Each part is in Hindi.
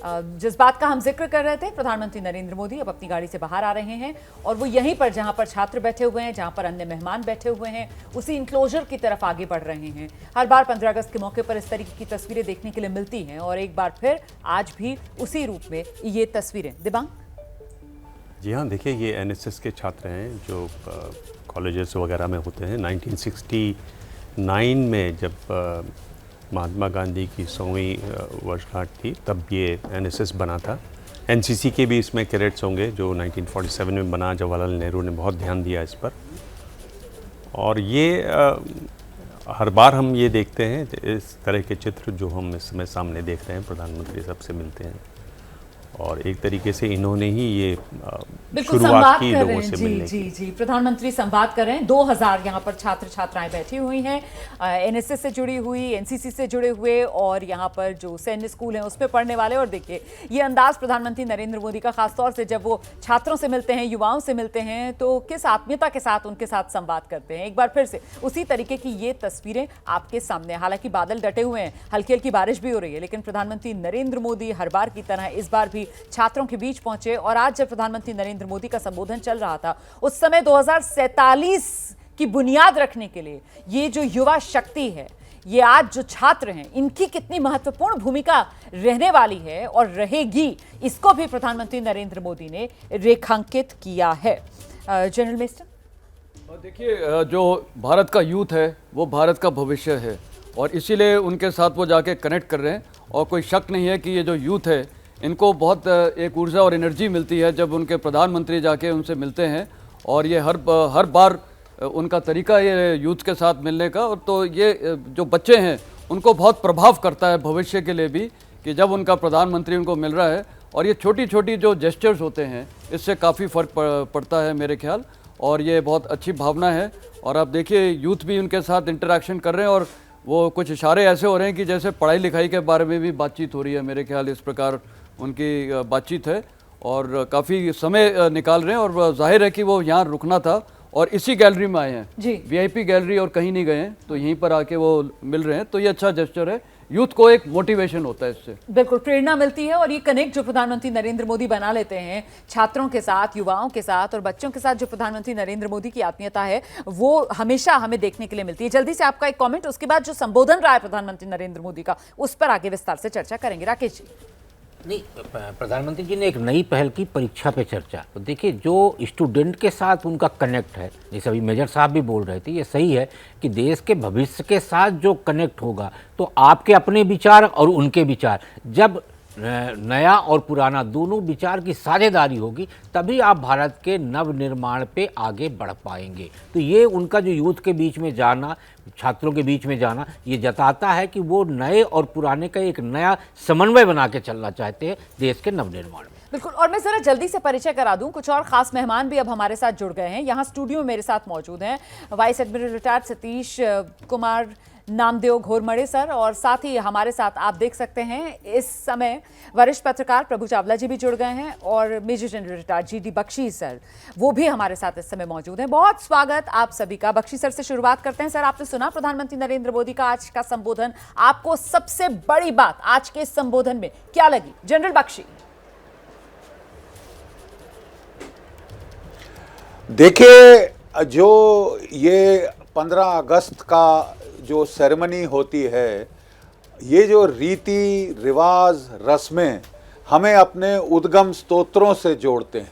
जिस बात का हम जिक्र कर रहे थे, प्रधानमंत्री नरेंद्र मोदी अब अपनी गाड़ी से बाहर आ रहे हैं और वो यहीं पर, जहां पर छात्र बैठे हुए हैं, जहां पर अन्य मेहमान बैठे हुए हैं, उसी इंक्लोजर की तरफ आगे बढ़ रहे हैं। हर बार 15 अगस्त के मौके पर इस तरीके की तस्वीरें देखने के लिए मिलती हैं और एक बार फिर आज भी उसी रूप में ये तस्वीरें। दिबांग जी हाँ, देखिए ये एनएसएस के छात्र हैं जो कॉलेजेस वगैरह में होते हैं। 1969 में जब महात्मा गांधी की 100वीं वर्षगांठ थी तब ये एनएसएस बना था। एनसीसी के भी इसमें कैडेट्स होंगे जो 1947 में बना। जवाहरलाल नेहरू ने बहुत ध्यान दिया इस पर और ये हर बार हम ये देखते हैं इस तरह के चित्र जो हम इस समय सामने देख रहे हैं। प्रधानमंत्री सबसे मिलते हैं और एक तरीके से इन्होंने ही ये शुरुआत की लोगों से मिलने की। जी, प्रधानमंत्री संवाद कर रहे हैं। 2000 यहाँ पर छात्र छात्राएं बैठी हुई हैं, एनएसएस से जुड़ी हुई, एनसीसी से जुड़े हुए और यहाँ पर जो सैन्य स्कूल हैं उसमें पढ़ने वाले। और देखिए ये अंदाज प्रधानमंत्री नरेंद्र मोदी का, खासतौर से जब वो छात्रों से मिलते हैं, युवाओं से मिलते हैं, तो किस आत्मीयता के साथ उनके साथ संवाद करते हैं। एक बार फिर से उसी तरीके की ये तस्वीरें आपके सामने। हालांकि बादल डटे हुए हैं, हल्की हल्की बारिश भी हो रही है, लेकिन प्रधानमंत्री नरेंद्र मोदी हर बार की तरह इस बार भी छात्रों के बीच पहुंचे। और आज जब प्रधानमंत्री नरेंद्र मोदी का संबोधन चल रहा था, उस समय 2047 की बुनियाद रखने के लिए ये जो युवा शक्ति है, ये आज जो छात्र हैं, इनकी कितनी महत्वपूर्ण भूमिका रहने वाली है और रहेगी, इसको भी प्रधानमंत्री नरेंद्र मोदी ने रेखांकित किया है। जनरल मिनिस्टर, देखिए जो भारत का यूथ है वो भारत का भविष्य है और इसीलिए उनके साथ वो जाके कनेक्ट कर रहे हैं। और कोई शक नहीं है कि ये जो यूथ है इनको बहुत एक ऊर्जा और एनर्जी मिलती है जब उनके प्रधानमंत्री जाके उनसे मिलते हैं। और ये हर बार उनका तरीका ये यूथ के साथ मिलने का, और तो ये जो बच्चे हैं उनको बहुत प्रभाव करता है भविष्य के लिए भी कि जब उनका प्रधानमंत्री उनको मिल रहा है। और ये छोटी छोटी जो जेस्चर्स होते हैं इससे काफ़ी फ़र्क पड़ता है मेरे ख्याल, और ये बहुत अच्छी भावना है। और आप देखिए यूथ भी उनके साथ इंटरेक्शन कर रहे हैं और वो कुछ इशारे ऐसे हो रहे हैं कि जैसे पढ़ाई लिखाई के बारे में भी बातचीत हो रही है। मेरे ख्याल इस प्रकार उनकी बातचीत है और काफ़ी समय निकाल रहे हैं। और जाहिर है कि वो यहाँ रुकना था और इसी गैलरी में आए हैं, वीआईपी गैलरी, और कहीं नहीं गए हैं, तो यहीं पर आके वो मिल रहे हैं। तो ये अच्छा जेस्चर है, यूथ को एक मोटिवेशन होता है इससे, बिल्कुल प्रेरणा मिलती है। और ये कनेक्ट जो प्रधानमंत्री नरेंद्र मोदी बना लेते हैं छात्रों के साथ, युवाओं के साथ और बच्चों के साथ, जो प्रधानमंत्री नरेंद्र मोदी की आत्मीयता है वो हमेशा हमें देखने के लिए मिलती है। जल्दी से आपका एक कमेंट, उसके बाद जो संबोधन रहा है प्रधानमंत्री नरेंद्र मोदी का, उस पर आगे विस्तार से चर्चा करेंगे। राकेश जी। नहीं, प्रधानमंत्री जी ने एक नई पहल की, परीक्षा पे चर्चा। तो देखिए जो स्टूडेंट के साथ उनका कनेक्ट है, जैसे अभी मेजर साहब भी बोल रहे थे, ये सही है कि देश के भविष्य के साथ जो कनेक्ट होगा, तो आपके अपने विचार और उनके विचार, जब नया और पुराना दोनों विचार की साझेदारी होगी, तभी आप भारत के नव निर्माण पे आगे बढ़ पाएंगे। तो ये उनका जो यूथ के बीच में जाना, छात्रों के बीच में जाना, ये जताता है कि वो नए और पुराने का एक नया समन्वय बना के चलना चाहते हैं देश के नवनिर्माण में। बिल्कुल। और मैं जरा जल्दी से परिचय करा दूं, कुछ और खास मेहमान भी अब हमारे साथ जुड़ गए हैं। यहाँ स्टूडियो में मेरे साथ मौजूद हैं vice admiral retired Satish Kumar Namdev Ghormade sir, और साथ ही हमारे साथ आप देख सकते हैं इस समय वरिष्ठ पत्रकार प्रभु चावला जी भी जुड़ गए हैं, और major general retired GD Bakshi sir, वो भी हमारे साथ इस समय मौजूद हैं। बहुत स्वागत आप सभी का। बख्शी सर से शुरुआत करते हैं। सर, आपने सुना प्रधानमंत्री नरेंद्र मोदी का आज का संबोधन, आपको सबसे बड़ी बात आज के इस संबोधन में क्या लगी? जनरल बख्शी। देखिए, जो ये 15 अगस्त का जो सेरेमनी होती है, ये जो रीति रिवाज रस्में हमें अपने उद्गम स्तोत्रों से जोड़ते हैं,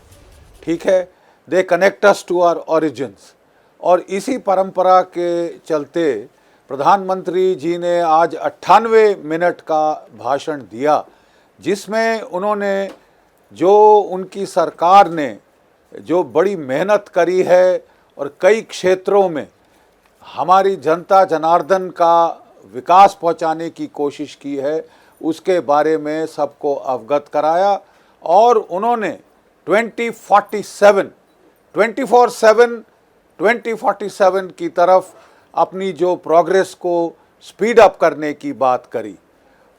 ठीक है, they connect us to our origins. और इसी परंपरा के चलते प्रधानमंत्री जी ने आज 98 मिनट का भाषण दिया, जिसमें उन्होंने जो उनकी सरकार ने जो बड़ी मेहनत करी है और कई क्षेत्रों में हमारी जनता जनार्दन का विकास पहुंचाने की कोशिश की है, उसके बारे में सबको अवगत कराया। और उन्होंने 2047 की तरफ अपनी जो प्रोग्रेस को स्पीड अप करने की बात करी।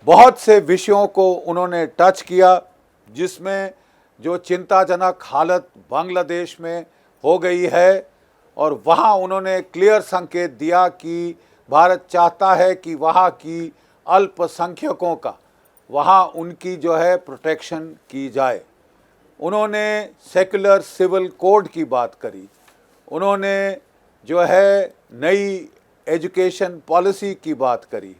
बहुत से विषयों को उन्होंने टच किया, जिसमें जो चिंताजनक हालत बांग्लादेश में हो गई है, और वहाँ उन्होंने क्लियर संकेत दिया कि भारत चाहता है कि वहाँ की अल्पसंख्यकों का, वहाँ उनकी जो है प्रोटेक्शन की जाए। उन्होंने सेक्युलर सिविल कोड की बात करी, उन्होंने जो है नई एजुकेशन पॉलिसी की बात करी,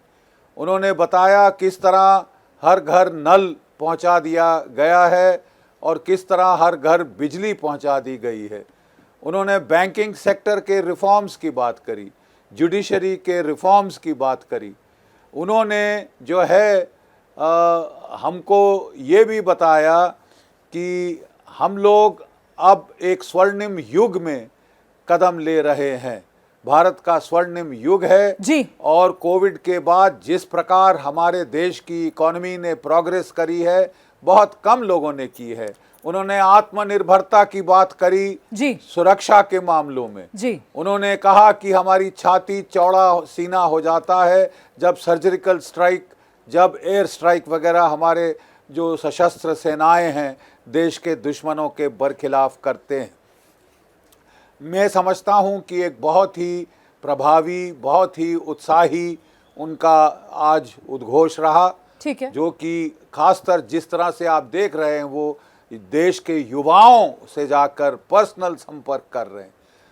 उन्होंने बताया किस तरह हर घर नल पहुंचा दिया गया है और किस तरह हर घर बिजली पहुंचा दी गई है। उन्होंने बैंकिंग सेक्टर के रिफॉर्म्स की बात करी, जुडिशरी के रिफॉर्म्स की बात करी। उन्होंने जो है हमको ये भी बताया कि हम लोग अब एक स्वर्णिम युग में कदम ले रहे हैं, भारत का स्वर्णिम युग है जी। और कोविड के बाद जिस प्रकार हमारे देश की इकोनॉमी ने प्रोग्रेस करी है, बहुत कम लोगों ने की है। उन्होंने आत्मनिर्भरता की बात करी जी। सुरक्षा के मामलों में जी। उन्होंने कहा कि हमारी छाती चौड़ा सीना हो जाता है जब सर्जिकल स्ट्राइक, जब एयर स्ट्राइक वगैरह हमारे जो सशस्त्र सेनाएं हैं देश के दुश्मनों के बरखिलाफ करते हैं। मैं समझता हूं कि एक बहुत ही प्रभावी, बहुत ही उत्साही उनका आज उद्घोष रहा, ठीक है। जो कि खासतर जिस तरह से आप देख रहे हैं वो देश के युवाओं से जाकर पर्सनल संपर्क कर रहे हैं।